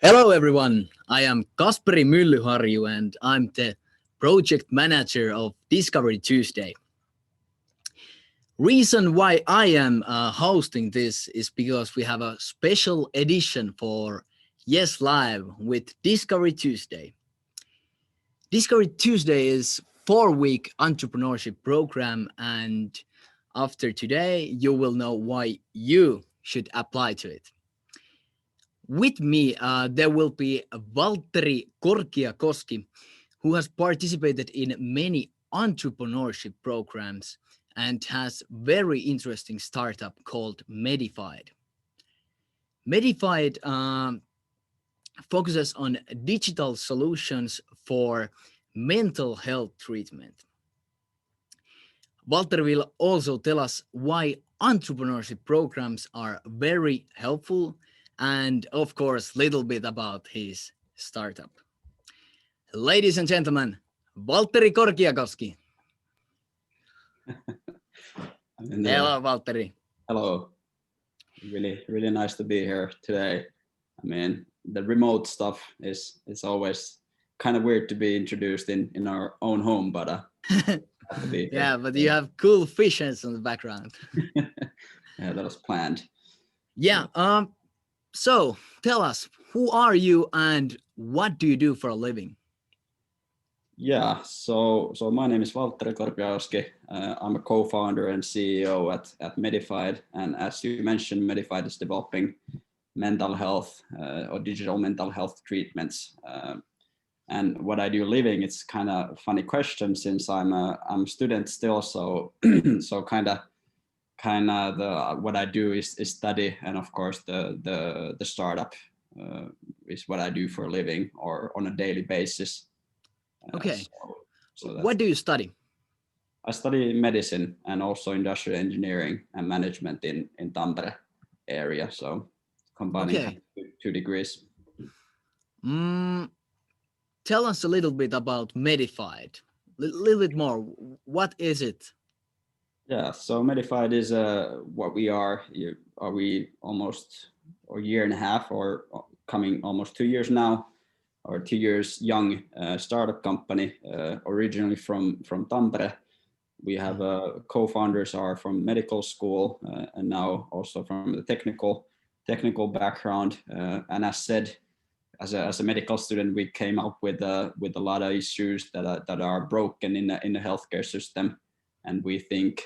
Hello everyone, I am Kasperi Myllyharju and I'm the project manager of Discovery Tuesday. Reason why I am hosting this is because we have a special edition for JESlive with Discovery Tuesday. Discovery Tuesday is 4-week entrepreneurship program, and after today you will know why you should apply to it. With me, there will be Valtteri Korkiakoski, who has participated in many entrepreneurship programs and has very interesting startup called Medified. Medified focuses on digital solutions for mental health treatment. Walter will also tell us why entrepreneurship programs are very helpful and of course little bit about his startup. Ladies and gentlemen, Valtteri Korkiakoski. Hello, Valtteri. Hello. Really nice to be here today. I mean, the remote stuff is always kind of weird to be introduced in our own home, but yeah, but you have cool fishes in the background. Yeah, that was planned. Yeah. So tell us, who are you and what do you do for a living? Yeah, so my name is Valtteri Korkiakoski. I'm a co-founder and CEO at Medified, and as you mentioned, Medified is developing mental health or digital mental health treatments. And what I do living, it's kind of a funny question since I'm a student still, so so kind of what I do is study, and of course the startup is what I do for a living or on a daily basis. Okay. So what do you study? I study medicine and also industrial engineering and management in Tampere area. So combining two degrees. Tell us a little bit about Medified. A little bit more. What is it? Yeah, so Medified is what we are. Are we almost a year and a half or coming almost 2 years now? Or 2 years young startup company, originally from Tampere. We have co-founders are from medical school and now also from the technical background. And as said, as a medical student, we came up with a lot of issues that are broken in the healthcare system, and we think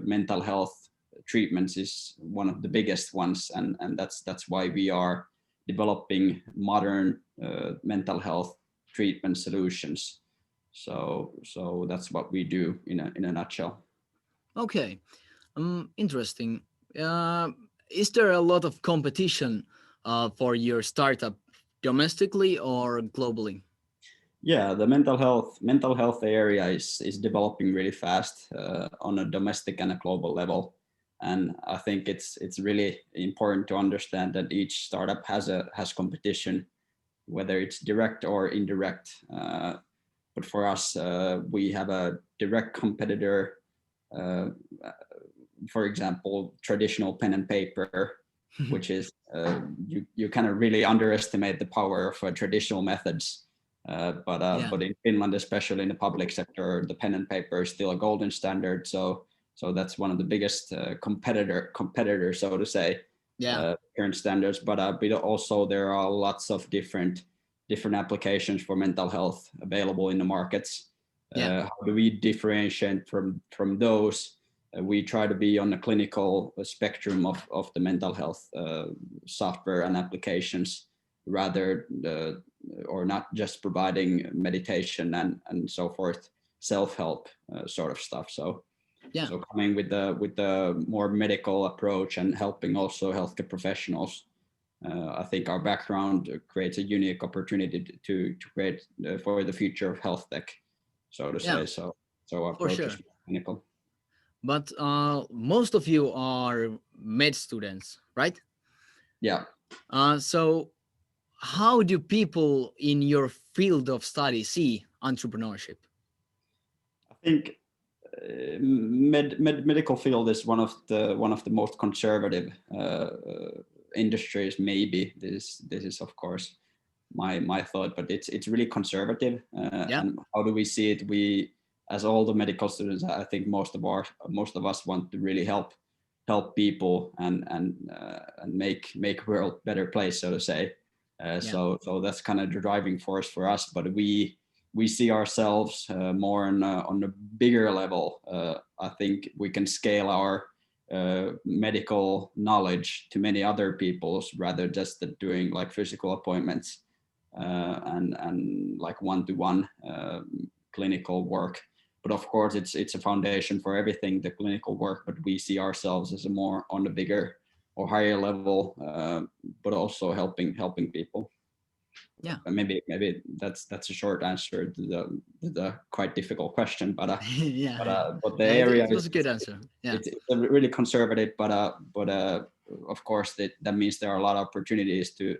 mental health treatments is one of the biggest ones, and that's why we are developing modern mental health treatment solutions. So that's what we do in a nutshell. Okay, interesting. Is there a lot of competition for your startup domestically or globally? Yeah, the mental health area is developing really fast on a domestic and a global level. And I think it's really important to understand that each startup has competition, whether it's direct or indirect. But for us, we have a direct competitor. For example, traditional pen and paper, which is you kind of really underestimate the power of traditional methods. But in Finland, especially in the public sector, the pen and paper is still a golden standard. So that's one of the biggest competitors, so to say, current standards. But also there are lots of different applications for mental health available in the markets. How do we differentiate from those? We try to be on the clinical spectrum of the mental health software and applications, rather or not just providing meditation and so forth, self-help sort of stuff. So coming with the more medical approach and helping also healthcare professionals, I think our background creates a unique opportunity to create for the future of health tech, so to say. So our approach is clinical. But most of you are med students, right? Yeah. So how do people in your field of study see entrepreneurship? I think medical field is one of the most conservative industries, maybe this is of course my thought, but it's really conservative. And how do we see it? We, as all the medical students, I think most of us want to really help people and make world better place, so to say. So that's kind of the driving force for us. But we see ourselves more on a bigger level. I think we can scale our medical knowledge to many other people's, rather just than doing like physical appointments and like one-to-one clinical work. But of course, it's a foundation for everything, the clinical work. But we see ourselves as a more on the bigger or higher level, but also helping people. Yeah, maybe that's a short answer to the quite difficult question, but but the area it was a good answer. Yeah, it's really conservative, but of course that means there are a lot of opportunities to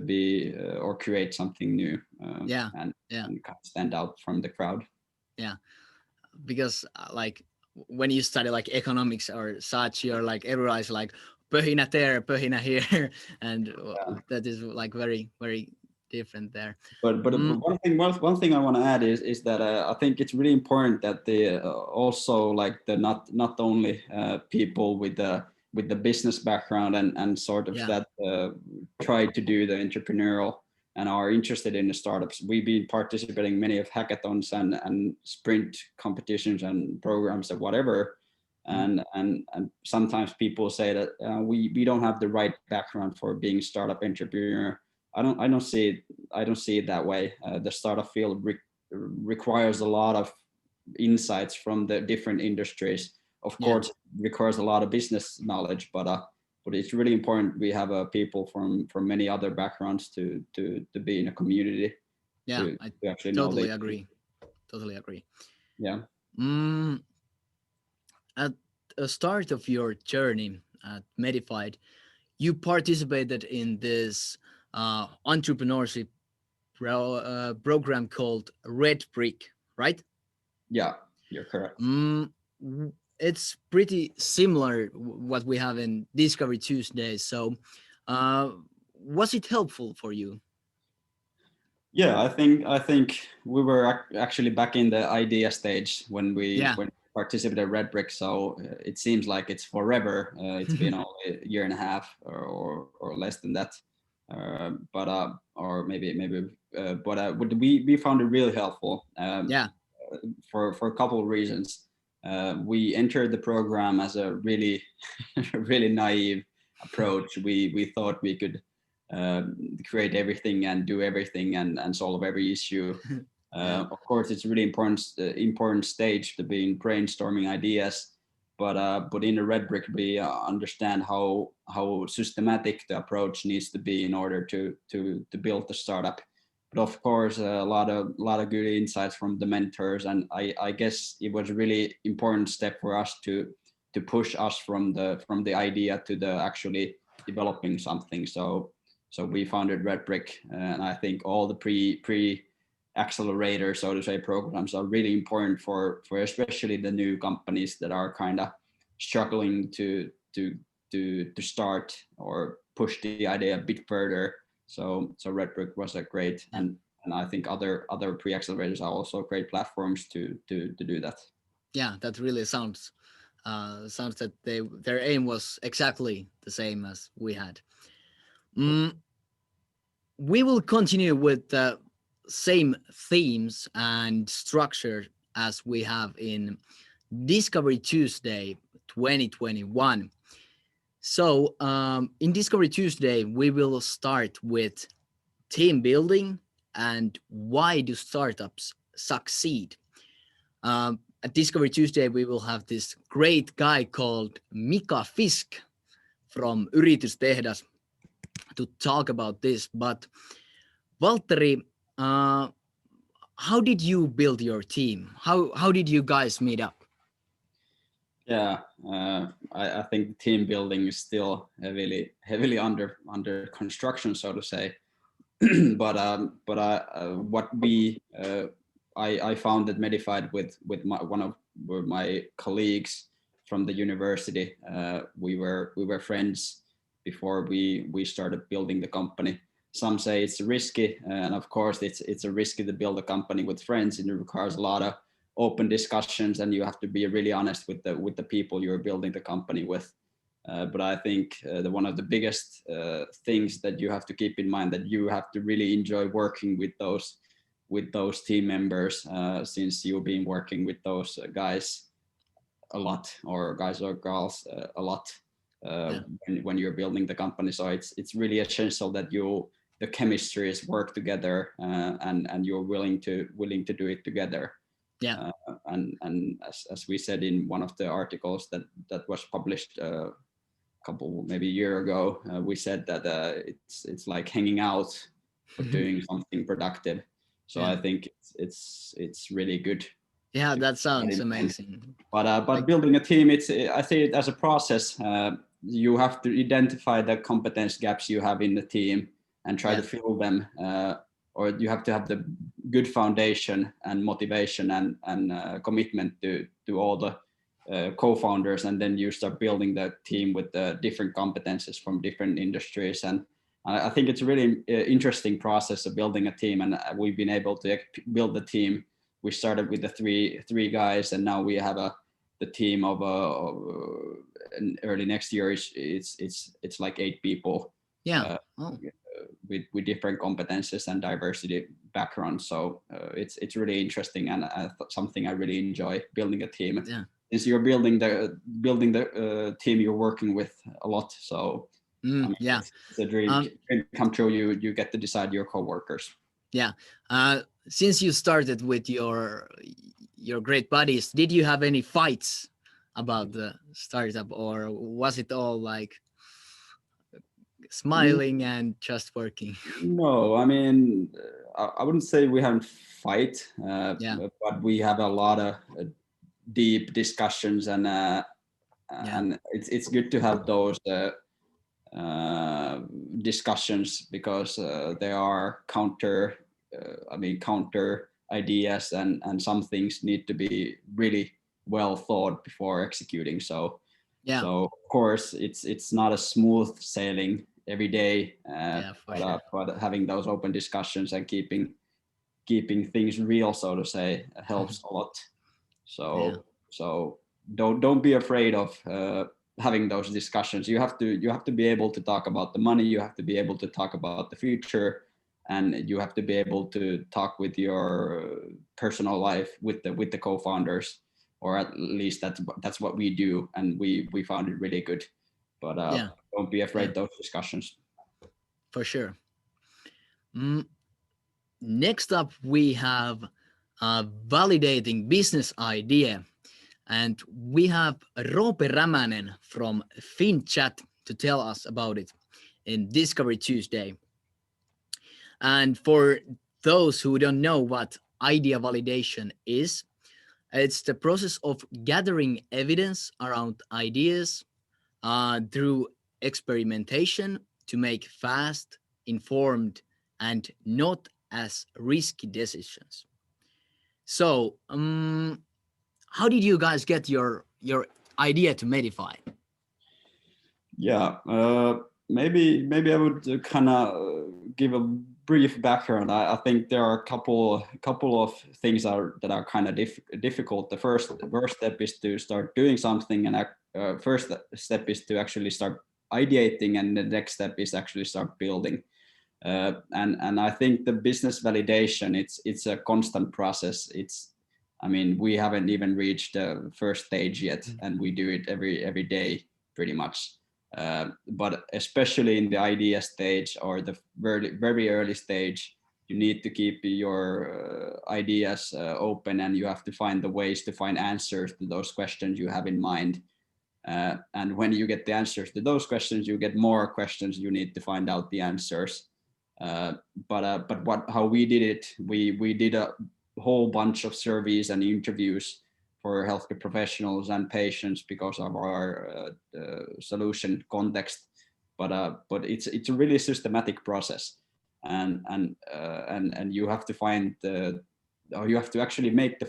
be or create something new, and kind of stand out from the crowd. Yeah, because like when you study like economics or such, you're like everybody's like pöhinä there, pöhinä here, and that is like very different there. But one thing I want to add is that I think it's really important that the also like the not only people with the business background and sort of that try to do the entrepreneurial and are interested in the startups. We've been participating in many of hackathons and sprint competitions and programs and whatever. And sometimes people say that we don't have the right background for being a startup entrepreneur. I don't see it that way. The startup field requires a lot of insights from the different industries. Of course, it requires a lot of business knowledge, but it's really important we have people from many other backgrounds to be in a community. Yeah, I actually totally agree. Totally agree. Yeah. At the start of your journey at Medified, you participated in this entrepreneurship program called Red Brick, right? Yeah, you're correct. It's pretty similar what we have in Discovery Tuesday. So was it helpful for you? Yeah, I think we were actually back in the idea stage when we participated at Red Brick. So it seems like it's forever. It's been only a year and a half or less than that. Or maybe we found it really helpful. For a couple of reasons. We entered the program as a really really naive approach. We thought we could create everything and do everything and solve every issue. Of course, it's a really important stage to be in brainstorming ideas. But in the Red Brick, we understand how systematic the approach needs to be in order to build the startup. But of course, a lot of good insights from the mentors, and I guess it was a really important step for us to push us from the idea to the actually developing something. So we founded Red Brick, and I think all the pre accelerator, so to say, programs are really important for especially the new companies that are kind of struggling to start or push the idea a bit further. So Red Brick was a great, and I think other pre-accelerators are also great platforms to do that. Yeah, that really sounds that their aim was exactly the same as we had. We will continue with the same themes and structure as we have in Discovery Tuesday 2021. So in Discovery Tuesday, we will start with team building and why do startups succeed. At Discovery Tuesday, we will have this great guy called Mika Fisk from Yritystehdas to talk about this. But Valtteri, how did you build your team? How did you guys meet up? Yeah, I think team building is still heavily under construction, so to say. but what I founded Medified with one of my colleagues from the university. We were friends before we started building the company. Some say it's risky, and of course it's a risky to build a company with friends. It requires a lot of open discussions, and you have to be really honest with the people you're building the company with. But I think one of the biggest things that you have to keep in mind, that you have to really enjoy working with those team members, since you've been working with those guys a lot, or guys or girls a lot, when you're building the company. So it's really essential that the chemistries work together, and you're willing to do it together. Yeah. And as we said in one of the articles that was published couple maybe a year ago, we said that it's like hanging out or doing something productive. So I think it's really good. Yeah, that sounds amazing. But building a team, I see it as a process. You have to identify the competence gaps you have in the team and try to fill them, or you have to have the good foundation and motivation and commitment to all the co-founders, and then you start building the team with the different competences from different industries. And I think it's a really interesting process of building a team, and we've been able to build the team. We started with the three guys, and now we have the team of early next year it's like 8 people. With different competences and diversity backgrounds. So it's really interesting, and something I really enjoy, building a team. Since you're building the team you're working with a lot. So I mean, it's a dream come true. You get to decide your coworkers. Yeah. Since you started with your great buddies, did you have any fights about the startup, or was it all like smiling and just working? No, I mean, I wouldn't say we haven't fight, but we have a lot of deep discussions, and it's good to have those discussions, because there are counter ideas, and some things need to be really well thought before executing. So of course it's not a smooth sailing every day, but having those open discussions and keeping things real, so to say, helps a lot. So don't be afraid of having those discussions. You have to be able to talk about the money. You have to be able to talk about the future, and you have to be able to talk with your personal life with the co-founders, or at least that's what we do, and we found it really good. But don't be afraid of those discussions. For sure. Next up, we have validating business idea. And we have Roope Rämänen from FinChat to tell us about it in Discovery Tuesday. And for those who don't know what idea validation is, it's the process of gathering evidence around ideas through experimentation to make fast, informed, and not as risky decisions. So, how did you guys get your idea to Medified? Yeah, maybe I would kind of give a brief background. I think there are a couple of things that are kind of difficult. The first step is to start doing something, and first step is to actually start ideating, and the next step is actually start building. And I think the business validation, it's a constant process. I mean, we haven't even reached the first stage yet, and we do it every day pretty much. But especially in the idea stage, or the very early stage, you need to keep your ideas open, and you have to find the ways to find answers to those questions you have in mind. And when you get the answers to those questions, you get more questions you need to find out the answers. But how we did it, we did a whole bunch of surveys and interviews for healthcare professionals and patients because of our solution context. But it's a really systematic process, and you have to find or you have to actually make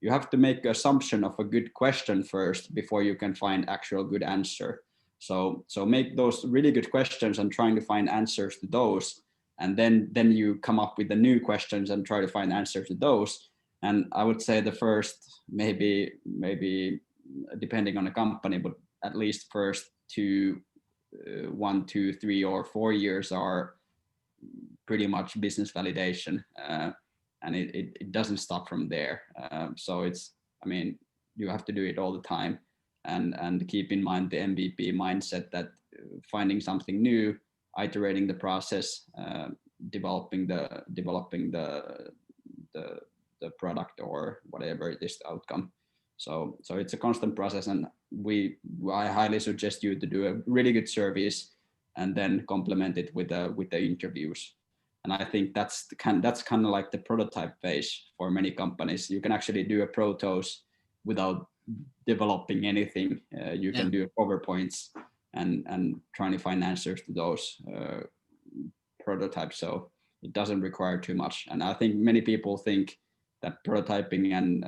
you have to make the assumption of a good question first before you can find actual good answer. So make those really good questions and trying to find answers to those, and then you come up with the new questions and try to find answers to those. And I would say the first, maybe depending on the company, but at least first 1, 2, 3, or 4 years are pretty much business validation, and it doesn't stop from there. So it's, I mean, you have to do it all the time, and keep in mind the MVP mindset, that finding something new, iterating the process, developing the product or whatever it is, the outcome. So it's a constant process, and I highly suggest you to do a really good service and then complement it with the interviews. And I think that's kind of like the prototype phase for many companies. You can actually do a protos without developing anything. You can do PowerPoints and trying to find answers to those prototypes. So it doesn't require too much. And I think many people think that prototyping and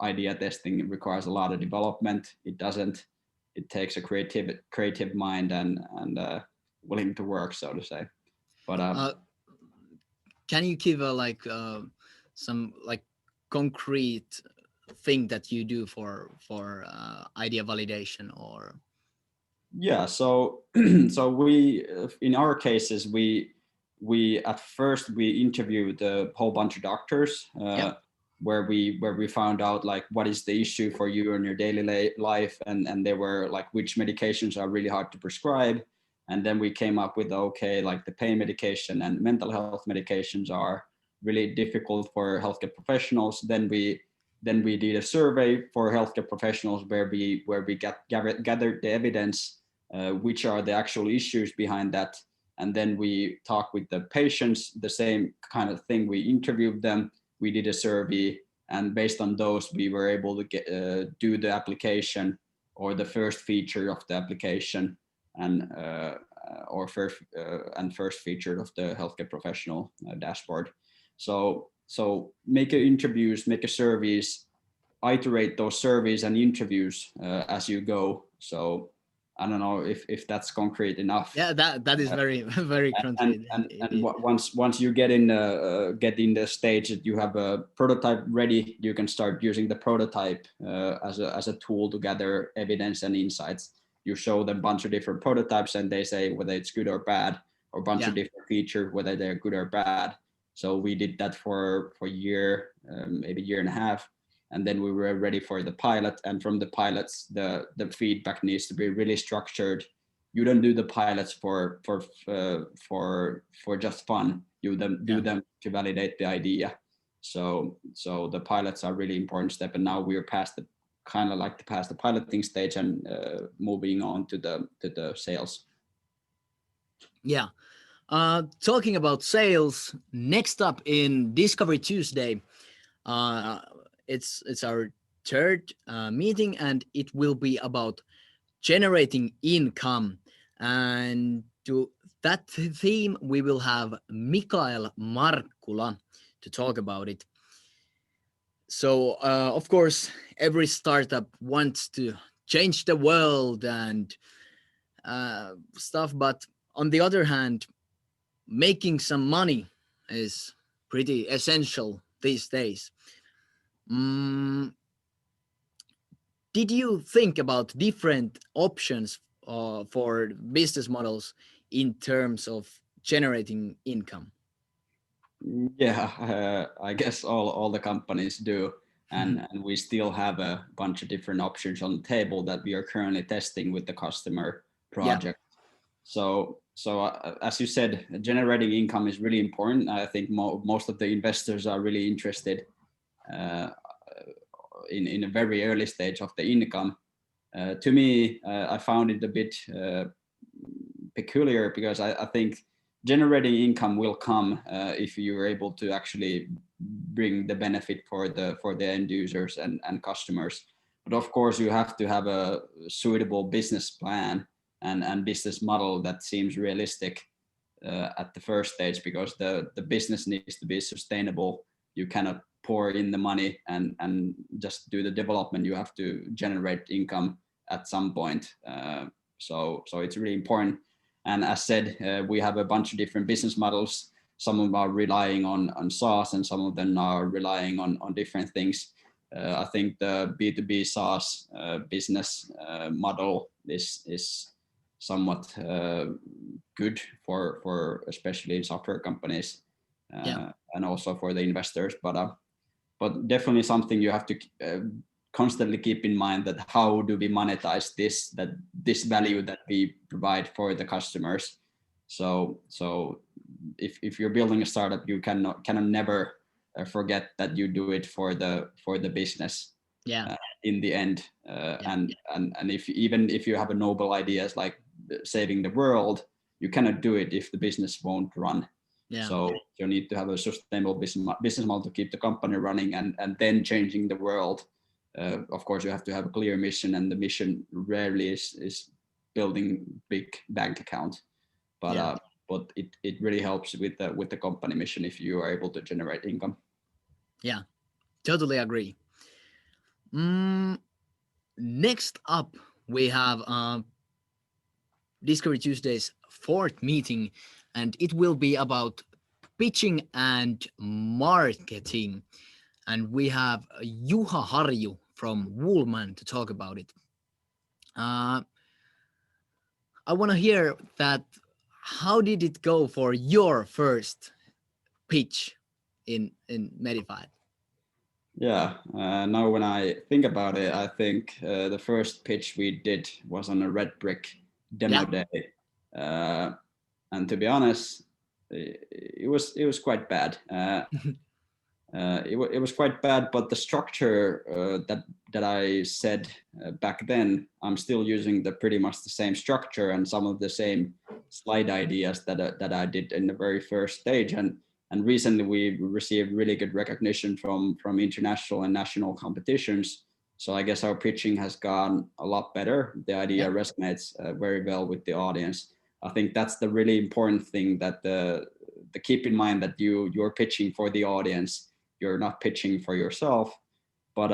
idea testing requires a lot of development. It doesn't. It takes a creative mind and willing to work, so to say. But can you give some like concrete thing that you do for idea validation? Or yeah, so so we, in our cases, we at first we interviewed a whole bunch of doctors, where we found out like what is the issue for you in your daily life, and they were like, which medications are really hard to prescribe. And then we came up with, okay, like the pain medication and mental health medications are really difficult for healthcare professionals. Then we did a survey for healthcare professionals where we gathered the evidence, which are the actual issues behind that. And then we talked with the patients, the same kind of thing. We interviewed them, we did a survey, and based on those, we were able to do the application, or the first feature of the application, and first feature of the healthcare professional dashboard. So make interviews, make a surveys, iterate those surveys and interviews as you go. So I don't know if that's concrete enough. Yeah, that is very very concrete. And once you get in the stage that you have a prototype ready, you can start using the prototype as a tool to gather evidence and insights. You show them a bunch of different prototypes, and they say whether it's good or bad, or a bunch of different features, whether they're good or bad. So we did that for a year, maybe a year and a half. And then we were ready for the pilot. And from the pilots, the feedback needs to be really structured. You don't do the pilots for just fun. You do them to validate the idea. So the pilots are really important step. And now we're past the piloting stage and moving on to the sales. Yeah. Talking about sales, next up in Discovery Tuesday, it's our third meeting, and it will be about generating income. And to that theme, we will have Mikael Markkula to talk about it. So, of course, every startup wants to change the world and stuff. But on the other hand, making some money is pretty essential these days. Did you think about different options for business models in terms of generating income? Yeah, I guess all the companies do, and we still have a bunch of different options on the table that we are currently testing with the customer project. So as you said, generating income is really important. I think most of the investors are really interested in a very early stage of the income. To me, I found it a bit peculiar, because I think generating income will come if you are able to actually bring the benefit for the end users and customers. But of course, you have to have a suitable business plan and business model that seems realistic at the first stage, because the business needs to be sustainable. You cannot pour in the money and just do the development. You have to generate income at some point. So it's really important. And as said, we have a bunch of different business models. Some of them are relying on SaaS, and some of them are relying on different things. I think the B2B SaaS business model is somewhat good for especially in software companies, and also for the investors. But definitely something you have to constantly keep in mind, that how do we monetize this value that we provide for the customers. So if you're building a startup, you cannot never forget that you do it for the business. In the end, and even if you have a noble ideas like saving the world, you cannot do it if the business won't run. So you need to have a sustainable business model to keep the company running, and then changing the world. Of course, you have to have a clear mission, and the mission rarely is building big bank account, but it really helps with the company mission if you are able to generate income. Yeah, totally agree. Next up, we have Discovery Tuesday's fourth meeting, and it will be about pitching and marketing. And we have Juha Harju from Woolman to talk about it. I want to hear that. How did it go for your first pitch in Medified? Yeah, now when I think about it, I think the first pitch we did was on a Red Brick demo day, and to be honest, it was quite bad. It was quite bad, but the structure that I said back then, I'm still using pretty much the same structure and some of the same slide ideas that I did in the very first stage. And recently we received really good recognition from international and national competitions. So I guess our pitching has gone a lot better. The idea resonates very well with the audience. I think that's the really important thing, that the keep in mind that you're pitching for the audience. You're not pitching for yourself, but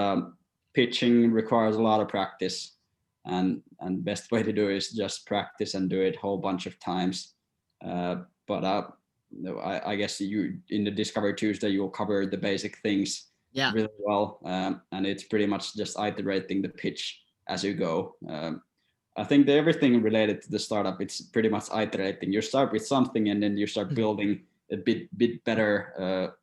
pitching requires a lot of practice, and best way to do it is just practice and do it a whole bunch of times. I guess you in the Discovery Tuesday you'll cover the basic things really well, and it's pretty much just iterating the pitch as you go. I think that everything related to the startup, it's pretty much iterating. You start with something and then you start building a bit better,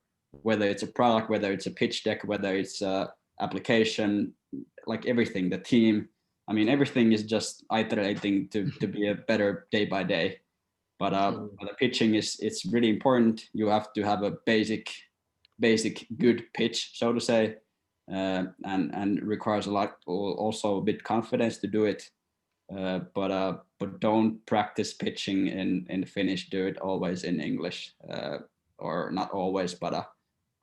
whether it's a product, whether it's a pitch deck, whether it's a application, like everything, the team. I mean, everything is just iterating to be a better day by day. But the pitching it's really important. You have to have a basic good pitch, so to say, and requires a lot, also a bit confidence to do it. But don't practice pitching in Finnish. Do it always in English, or not always, but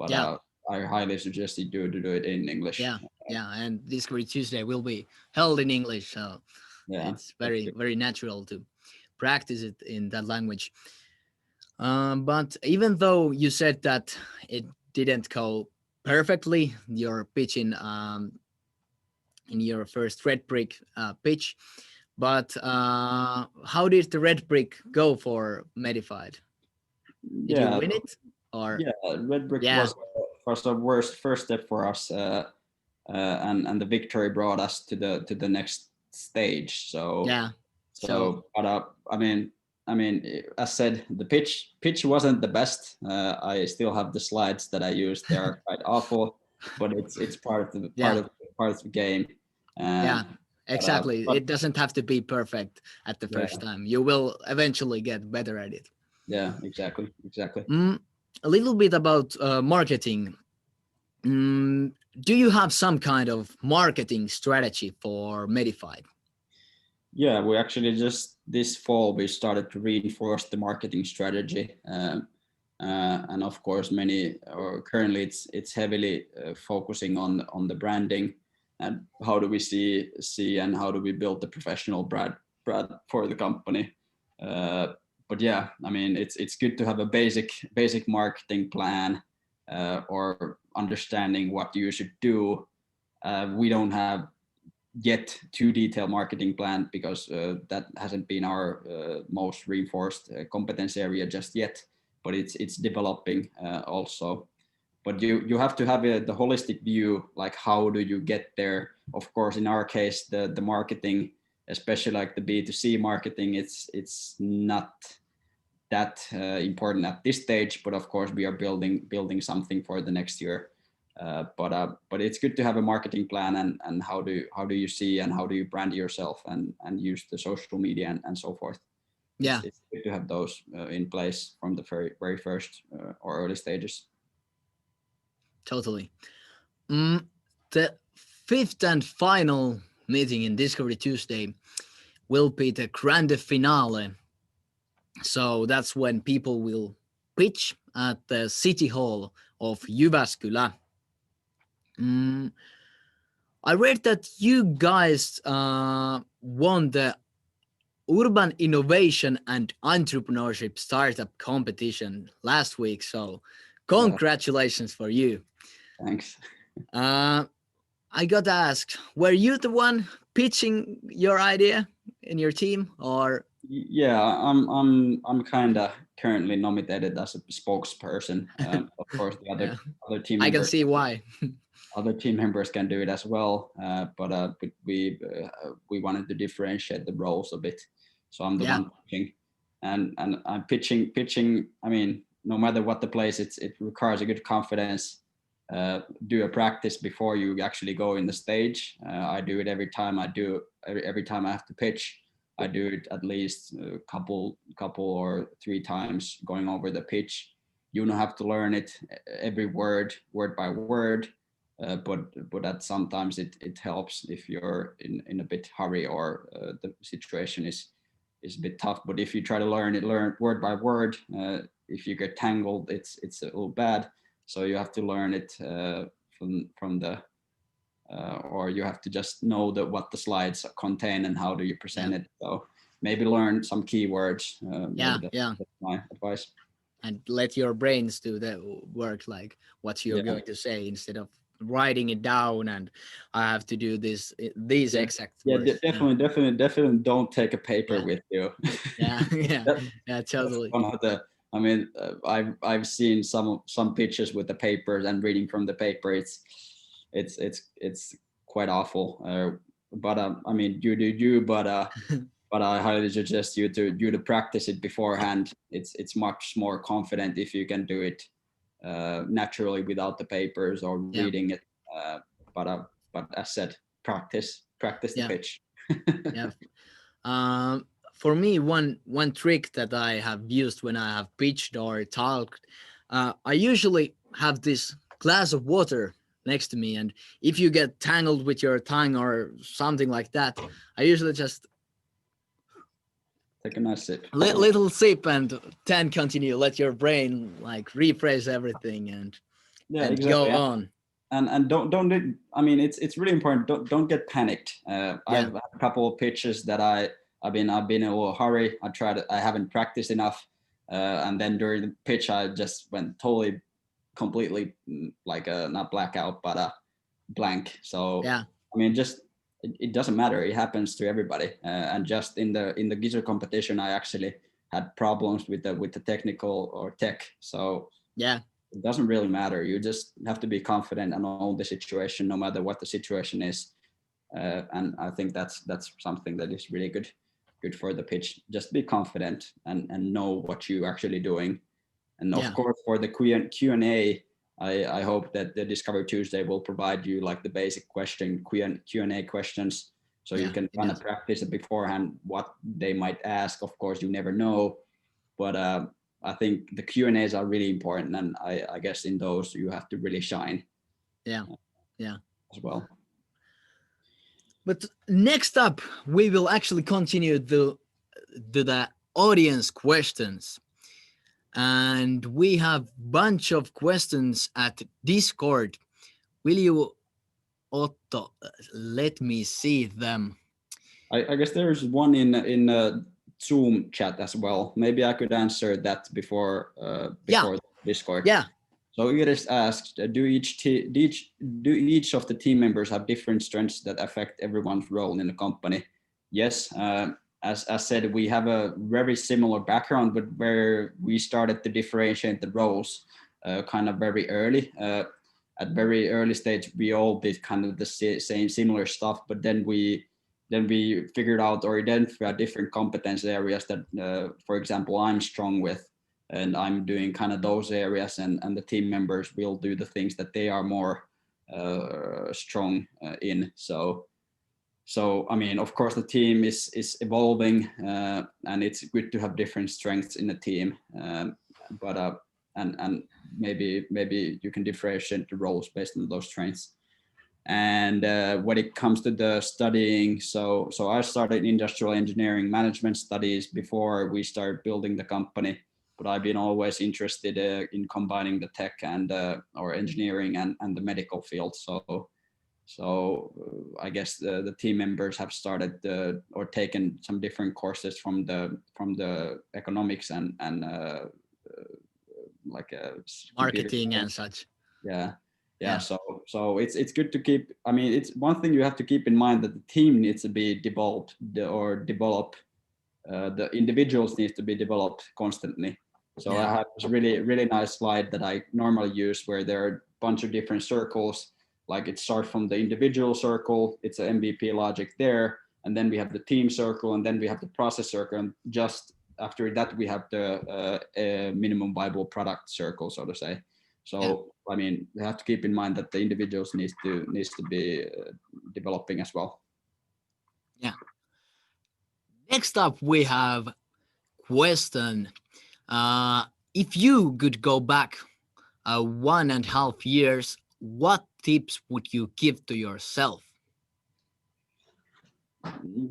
I highly suggest you do it in English. And Discovery Tuesday will be held in English, so it's very natural to practice it in that language. But even though you said that it didn't go perfectly, your pitch in your first Red Brick pitch, but how did the Red Brick go for Medified? Did you win it? Or Red Brick was the first step for us, and the victory brought us to the next stage. But I mean, as said, the pitch wasn't the best. I still have the slides that I used. They are quite awful, but it's part of the game. Exactly. It doesn't have to be perfect at the first time. You will eventually get better at it. Yeah, exactly. A little bit about marketing. Do you have some kind of marketing strategy for Medified? Yeah, we actually just this fall we started to reinforce the marketing strategy, and of course currently it's heavily focusing on the branding and how do we see and how do we build the professional brand for the company. But yeah, I mean it's good to have a basic marketing plan, or understanding what you should do. We don't have yet too detailed marketing plan, because that hasn't been our most reinforced competence area just yet, but it's developing also. But you have to have the holistic view, like how do you get there? Of course, in our case, the marketing, especially like the B2C marketing, it's not that important at this stage, but of course we are building something for the next year. But it's good to have a marketing plan, and how do you see and how do you brand yourself and use the social media and so forth. Yeah, it's good to have those in place from the very first or early stages. totally. The fifth and final meeting in Discovery Tuesday will be the grande finale. So that's when people will pitch at the City Hall of Jyväskylä. I read that you guys won the Urban Innovation and Entrepreneurship Startup Competition last week. So congratulations for you. Thanks. I got asked, were you the one pitching your idea in your team, or? Yeah, I'm kind of currently nominated as a spokesperson. Of course, the other team members, I can see why. other team members can do it as well, but we wanted to differentiate the roles a bit. So I'm the one pitching, and I'm pitching. I mean, no matter what the place, it requires a good confidence. Do a practice before you actually go in the stage. I do it every time every time I have to pitch. I do it at least a couple or 3 times, going over the pitch. You don't have to learn it every word by word, but that sometimes it helps if you're in a bit hurry or the situation is a bit tough. But if you try to learn word by word, if you get tangled, it's a little bad. So you have to learn it from the or you have to just know what the slides contain and how do you present it. So maybe learn some keywords. That's my advice. And let your brains do the work, like what you're going to say, instead of writing it down and I have to do these exact words. Definitely don't take a paper with you. Totally. One of the, I mean, I've seen some pictures with the papers, and reading from the paper, it's quite awful. But I mean, you but I highly suggest you to practice it beforehand. It's much more confident if you can do it naturally without the papers or reading it. But as said, practice the pitch. For me, one trick that I have used when I have pitched or talked, I usually have this glass of water next to me, and if you get tangled with your tongue or something like that, I usually just take a nice sip, little sip, and then continue. Let your brain like rephrase everything and exactly. Go on. And don't. I mean, it's really important. Don't get panicked. I've had a couple of pitches that I've been in a little hurry. I haven't practiced enough, and then during the pitch I just went completely like not blackout but blank. So I mean, just it doesn't matter. It happens to everybody. And just in the Gizzard competition, I actually had problems with the technical or tech. So it doesn't really matter. You just have to be confident and own the situation, no matter what the situation is. And I think that's something that is really good for the pitch. Just be confident and know what you're actually doing. And of course, for the Q&A, I hope that the Discovery Tuesday will provide you like the basic Q&A questions, so you can kind of practice it beforehand what they might ask. Of course, you never know, but I think the Q&As are really important, and I guess in those you have to really shine. As well. But next up, we will actually continue the audience questions. And we have bunch of questions at Discord. Will you, Otto, let me see them? I guess there's one in Zoom chat as well. Maybe I could answer that before Discord. So Iris asked, do each of the team members have different strengths that affect everyone's role in the company? Yes. As said, we have a very similar background, but where we started to differentiate the roles kind of very early. At very early stage, we all did kind of the same similar stuff, but then we figured out or identified different competence areas that, for example, I'm strong with, and I'm doing kind of those areas, and the team members will do the things that they are more strong in. So I mean, of course, the team is evolving, and it's good to have different strengths in the team. But maybe you can differentiate the roles based on those strengths. And when it comes to the studying, so I started industrial engineering management studies before we started building the company. But I've been always interested in combining the tech and or engineering and the medical field. So I guess the team members have started or taken some different courses from the economics and like marketing and such. Yeah. So it's good to keep. I mean, it's one thing you have to keep in mind, that the team needs to be developed the individuals needs to be developed constantly. So I have this really nice slide that I normally use, where there are a bunch of different circles. Like it starts from the individual circle, it's an MVP logic there, and then we have the team circle, and then we have the process circle, and just after that we have the minimum viable product circle, so to say. So I mean, you have to keep in mind that the individuals needs to be developing as well. Yeah. Next up, we have question. If you could go back 1.5 years, what tips would you give to yourself?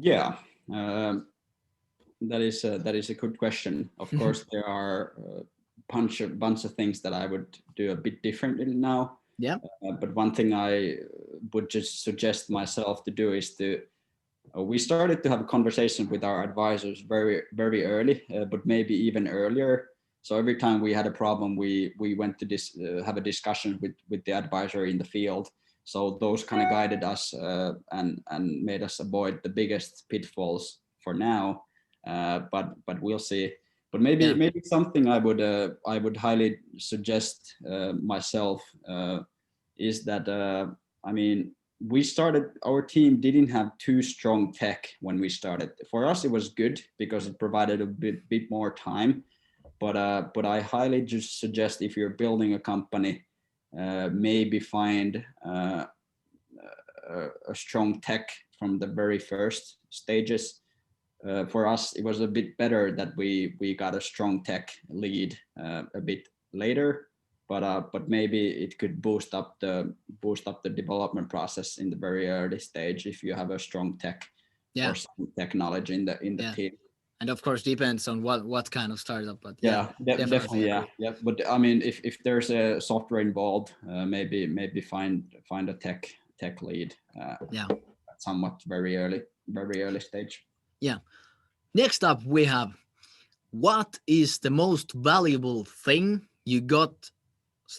Yeah, that is a good question. Of course, there are a bunch of things that I would do a bit differently now. Yeah. But one thing I would just suggest myself to do is we started to have a conversation with our advisors very early, but maybe even earlier. So every time we had a problem, we went to have a discussion with the advisor in the field. So those kind of guided us and made us avoid the biggest pitfalls for now. But we'll see. But maybe something I would highly suggest myself is that I mean, our team didn't have too strong tech when we started. For us, it was good because it provided a bit more time. But I highly just suggest, if you're building a company, maybe find a strong tech from the very first stages. For us, it was a bit better that we got a strong tech lead a bit later, but maybe it could boost up the development process in the very early stage if you have a strong tech or some technology in the team. And of course, depends on what kind of startup. But definitely. But I mean, if there's a software involved, maybe find a tech lead. Somewhat very early stage. Yeah. Next up, we have, what is the most valuable thing you got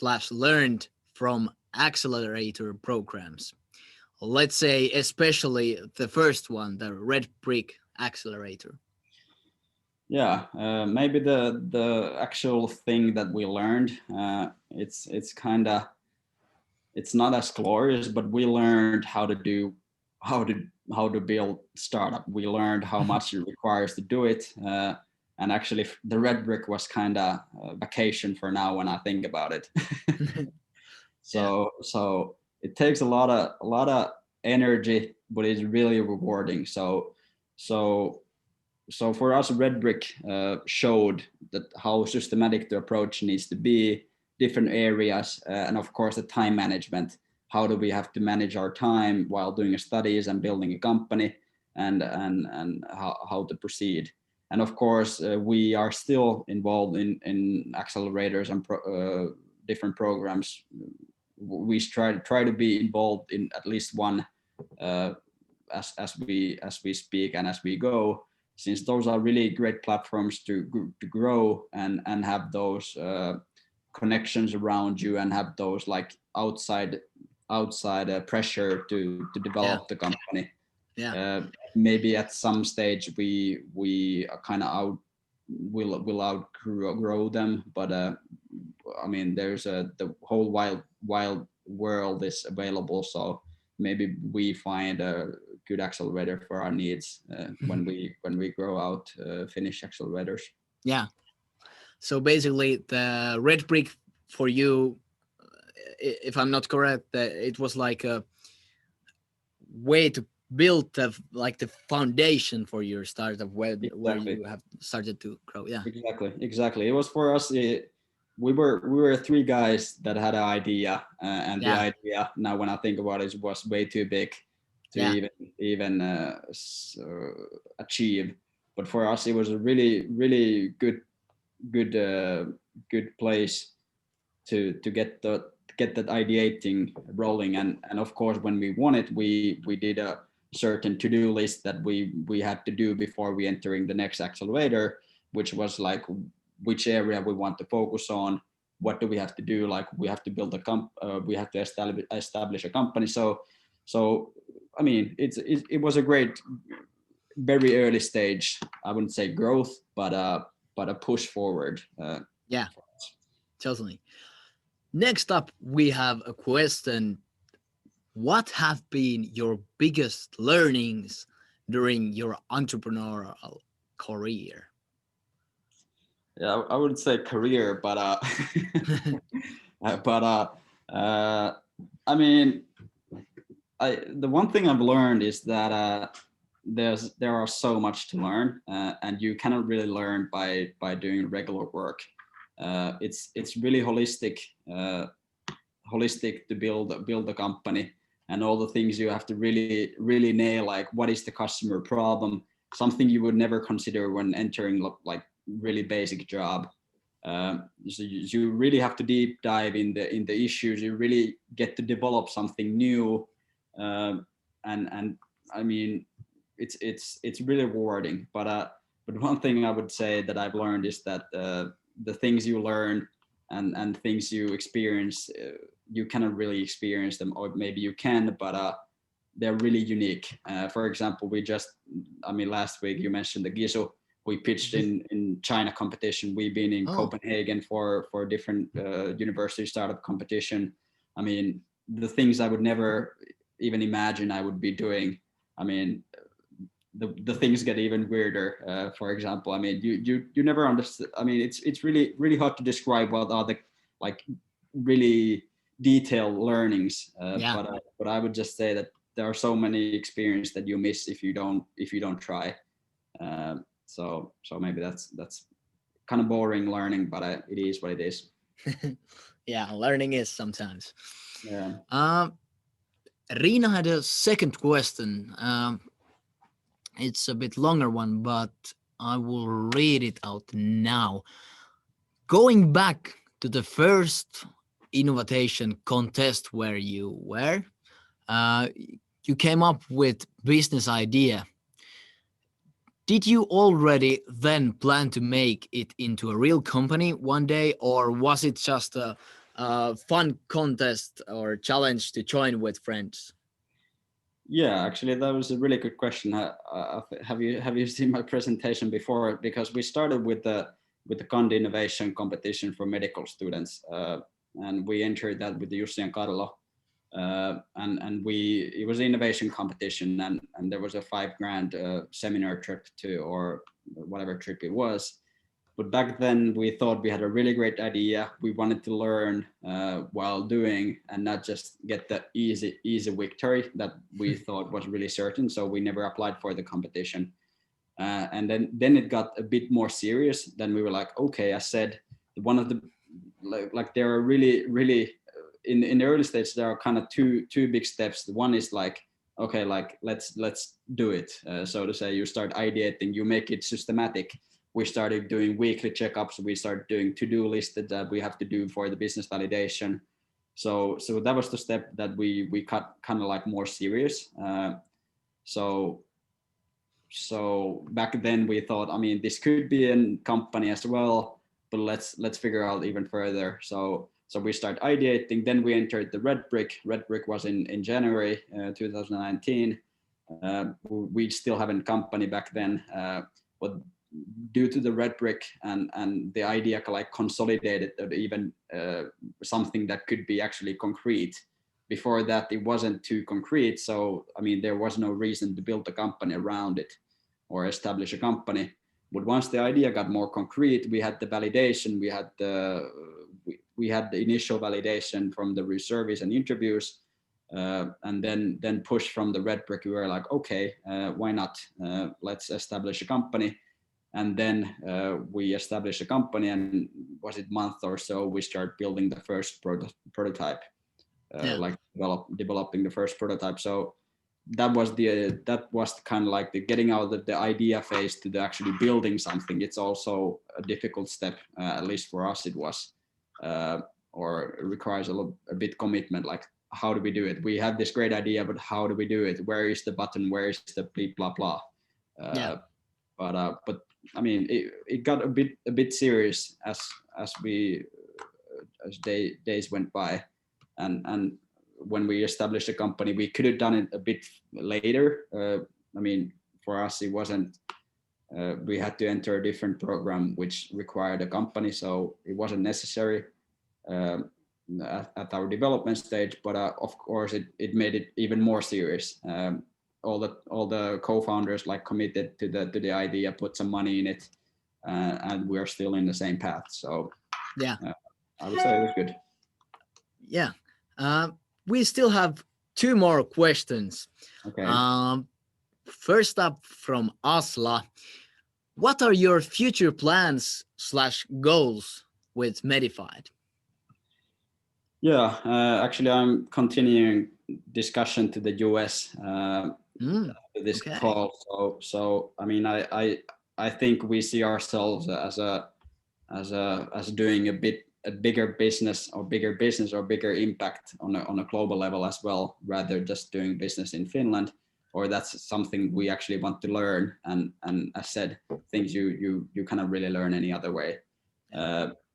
/ learned from accelerator programs? Let's say especially the first one, the Red Brick Accelerator. Yeah, maybe the actual thing that we learned, it's kind of, it's not as glorious, but we learned how to build startup. We learned how much it requires to do it, and actually the Red Brick was kind of a vacation for now when I think about it. So it takes a lot of energy, but it's really rewarding. So for us, Red Brick showed that how systematic the approach needs to be, different areas, and of course the time management. How do we have to manage our time while doing studies and building a company, and how to proceed. And of course, we are still involved in accelerators and different programs. We try to be involved in at least one as we speak and as we go, since those are really great platforms to grow and have those connections around you and have those like outside pressure to develop the company. Maybe at some stage we kind of will outgrow them, but I mean, there's the whole wild world is available, so maybe we find a good accelerator for our needs when we grow out Finnish accelerators. Yeah. So basically, the Red Brick for you, if I'm not correct, it was like a way to build the foundation for your startup where you have started to grow. Yeah. Exactly. It was for us. We were three guys that had an idea, and the idea, now when I think about it, was way too big to even achieve. But for us, it was a really good place to get that ideating rolling. And of course, when we won it, we did a certain to-do list that we had to do before we entering the next accelerator, which was like which area we want to focus on, what do we have to do, like we have to build we have to establish a company. So I mean, it was a great, very early stage, I wouldn't say growth, but a push forward. Totally. Next up, we have a question. What have been your biggest learnings during your entrepreneurial career? Yeah, I wouldn't say career, but I mean, the one thing I've learned is that there are so much to learn, and you cannot really learn by doing regular work. It's really holistic to build a company, and all the things you have to really nail, like what is the customer problem, something you would never consider when entering like really basic job. So you really have to deep dive in the issues. You really get to develop something new, and I mean, it's really rewarding. But one thing I would say that I've learned is that the things you learn and things you experience, you cannot really experience them, or maybe you can, but they're really unique. For example, last week you mentioned the GESU. We pitched in China competition. We've been in Copenhagen for different university startup competition. I mean, the things I would never even imagine I would be doing. I mean, the things get even weirder. For example, I mean, you never understand. I mean, it's really hard to describe what are the like really detailed learnings. But I would just say that there are so many experiences that you miss if you don't try. So maybe that's kind of boring learning, but it is what it is. Yeah, learning is sometimes. Yeah. Rina had a second question. It's a bit longer one, but I will read it out now. Going back to the first innovation contest where you were, you came up with business idea. Did you already then plan to make it into a real company one day, or was it just a fun contest or challenge to join with friends? Yeah, actually, that was a really good question. Have you seen my presentation before? Because we started with the Kandi Innovation Competition for medical students, and we entered that with Jussi and Carlo, and it was an innovation competition, and there was a $5,000 seminar trip or whatever trip it was. But back then we thought we had a really great idea. We wanted to learn while doing, and not just get the easy victory that we thought was really certain. So we never applied for the competition. And then it got a bit more serious. Then we were like, okay, I said one of the like there are really in the early stage there are kind of two big steps. One is like, okay, like let's do it. So to say, you start ideating, you make it systematic. We started doing weekly checkups. We started doing to-do lists that we have to do for the business validation. So that was the step that we cut kind of like more serious. So back then we thought, I mean, this could be a company as well. let's figure out even further. So we start ideating. Then we entered the Red Brick. Red Brick was in January 2019. We still haven't company back then, but due to the Red Brick and the idea like consolidated even something that could be actually concrete. Before that, it wasn't too concrete. So I mean, there was no reason to build a company around it or establish a company. But once the idea got more concrete, we had the validation, we had the initial validation from the surveys and interviews, and then push from the Red Brick. We were like, okay, why not? Let's establish a company. And then we established a company, and was it month or so, we start building the first prototype, like developing the first prototype. So that was kind of like the getting out of the idea phase to the actually building something. It's also a difficult step, at least for us it was, or it requires a bit commitment. Like, how do we do it? We have this great idea, but how do we do it? Where is the button? Where is the blah blah blah? But I mean, it got a bit serious as days went by, and when we established a company, we could have done it a bit later. I mean, for us, it wasn't. We had to enter a different program which required a company, so it wasn't necessary at our development stage. But of course, it made it even more serious. All the co-founders like committed to the idea, put some money in it, and we are still in the same path. So yeah, I would say it was good. Yeah. We still have 2 more questions. Okay. First up from Asla. What are your future plans / goals with Medified? Yeah, actually, I'm continuing discussion to the US after this call. So I mean, I think we see ourselves as doing a bigger business or bigger impact on a global level as well, rather just doing business in Finland. Or that's something we actually want to learn. And as said, things you cannot really learn any other way.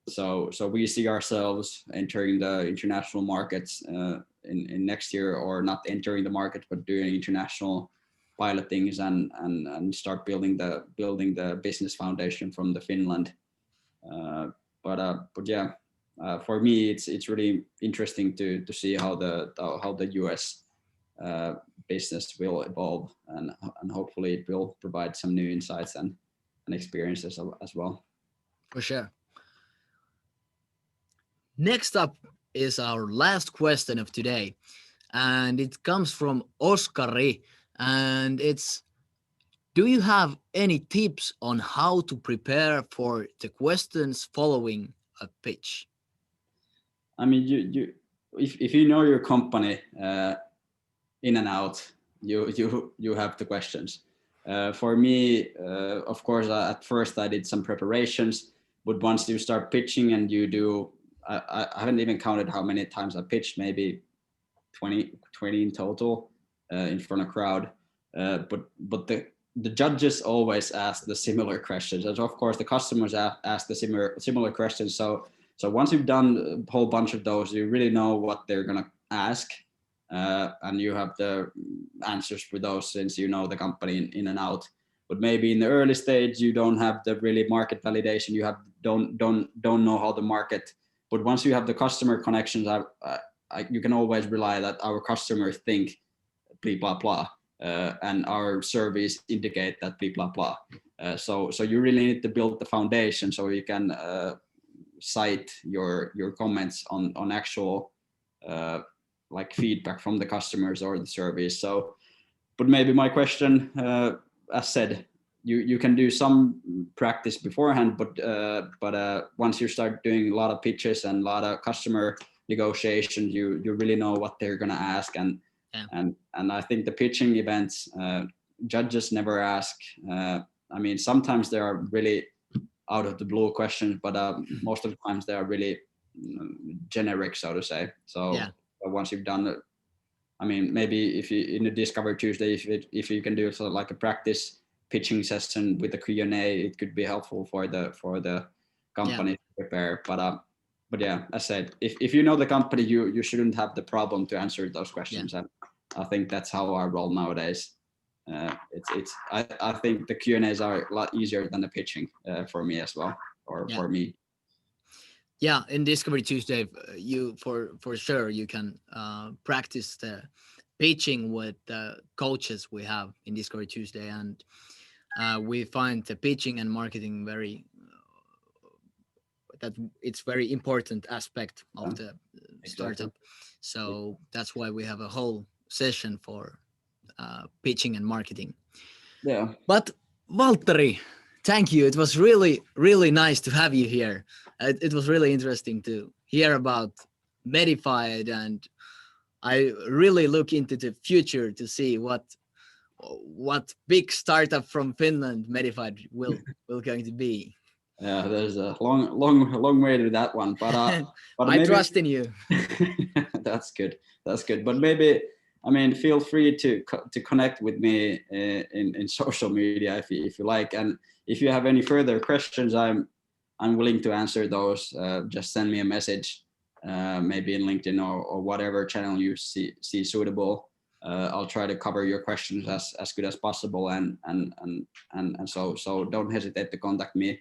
So we see ourselves entering the international markets in next year, or not entering the market, but doing international pilotings and start building the business foundation from the Finland. But yeah, for me, it's really interesting to see how the US business will evolve, and hopefully it will provide some new insights and experiences as well. For sure. Next up is our last question of today, and it comes from Oskari, and it's: do you have any tips on how to prepare for the questions following a pitch? I mean, if you know your company in and out, you have the questions. For me, of course, at first I did some preparations, but once you start pitching and you do, I haven't even counted how many times I pitched, maybe 20 in total in front of crowd. But the judges always ask the similar questions, and of course the customers ask the similar questions. So once you've done a whole bunch of those, you really know what they're gonna ask, and you have the answers for those since you know the company in and out. But maybe in the early stage you don't have the really market validation. You don't know how the market. But once you have the customer connections, you can always rely that our customers think blah blah, and our surveys indicate that blah blah. So you really need to build the foundation so you can cite your comments on actual like feedback from the customers or the surveys. So, but maybe my question, as said, you can do some practice beforehand, but once you start doing a lot of pitches and a lot of customer negotiations, you really know what they're gonna ask, and I think the pitching events, judges never ask. I mean, sometimes there are really out of the blue questions, but most of the times they are really generic, so to say. So once you've done it, I mean, maybe if you in the Discover Tuesday, if you can do sort of like a practice pitching session with a Q&A, it could be helpful for the company prepare. But yeah, as I said, if you know the company, you shouldn't have the problem to answer those questions. And I think that's how I roll nowadays. I think the Q&As are a lot easier than the pitching for me as well, or for me. Yeah, in Discovery Tuesday, you for sure you can practice the pitching with the coaches we have in Discovery Tuesday, and we find the pitching and marketing very that it's very important aspect of the startup. So that's why we have a whole session for pitching and marketing. Yeah. But Valtteri, thank you. It was really, really nice to have you here. It was really interesting to hear about Medified, and I really look into the future to see what big startup from Finland Medified will going to be. Yeah, there's a long way to that one, but but I trust in you. That's good. But maybe, I mean, feel free to connect with me in social media if you like, and if you have any further questions, I'm willing to answer those. Just send me a message, maybe in LinkedIn or whatever channel you see suitable. I'll try to cover your questions as good as possible, and so don't hesitate to contact me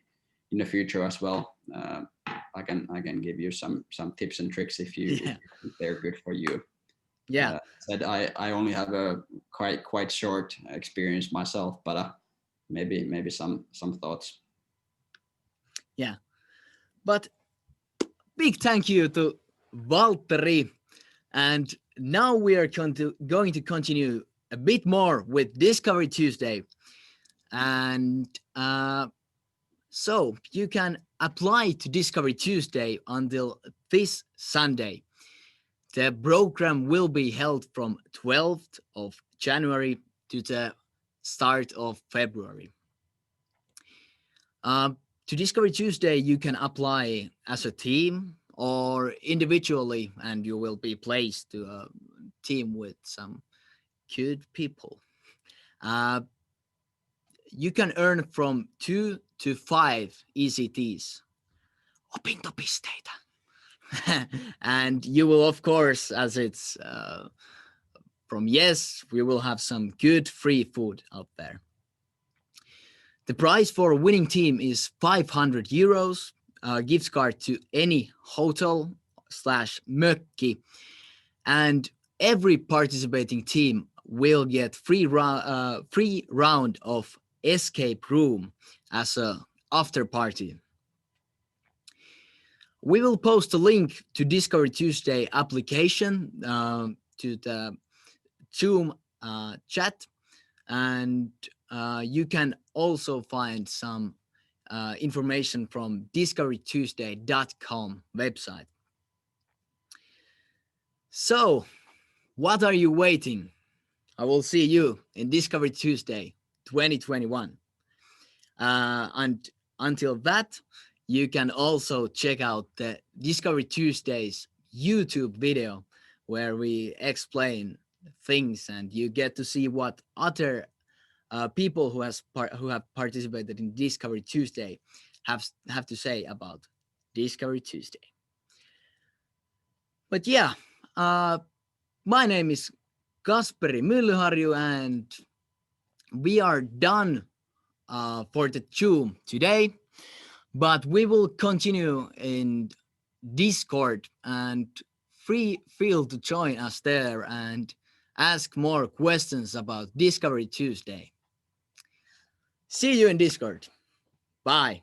in the future as well. I can give you some tips and tricks if they're good for you. Yeah. Said I only have a quite short experience myself, but maybe some thoughts. Yeah, but big thank you to Valtteri, and now we are going to continue a bit more with Discovery Tuesday, and so you can apply to Discovery Tuesday until this Sunday. The program will be held from 12th of January to the start of February. To Discovery Tuesday, you can apply as a team or individually, and you will be placed to a team with some good people. You can earn from 2 to 5 ECTs, opintopisteitä. And you will, of course, as it's from Yes, we will have some good free food out there. The prize for a winning team is 500 euros, gift card to any hotel/mökki, and every participating team will get free round of escape room as a after party. We will post a link to Discovery Tuesday application to the Zoom chat, and you can also find some information from discoverytuesday.com website. So, what are you waiting? I will see you in Discovery Tuesday 2021. And until that, you can also check out the Discovery Tuesdays YouTube video where we explain things, and you get to see what other people who have participated in Discovery Tuesday have to say about Discovery Tuesday. But yeah, my name is Kasperi Myllyharju, and we are done for the Zoom today, but we will continue in Discord, and feel to join us there and ask more questions about Discovery Tuesday. See you in Discord. Bye.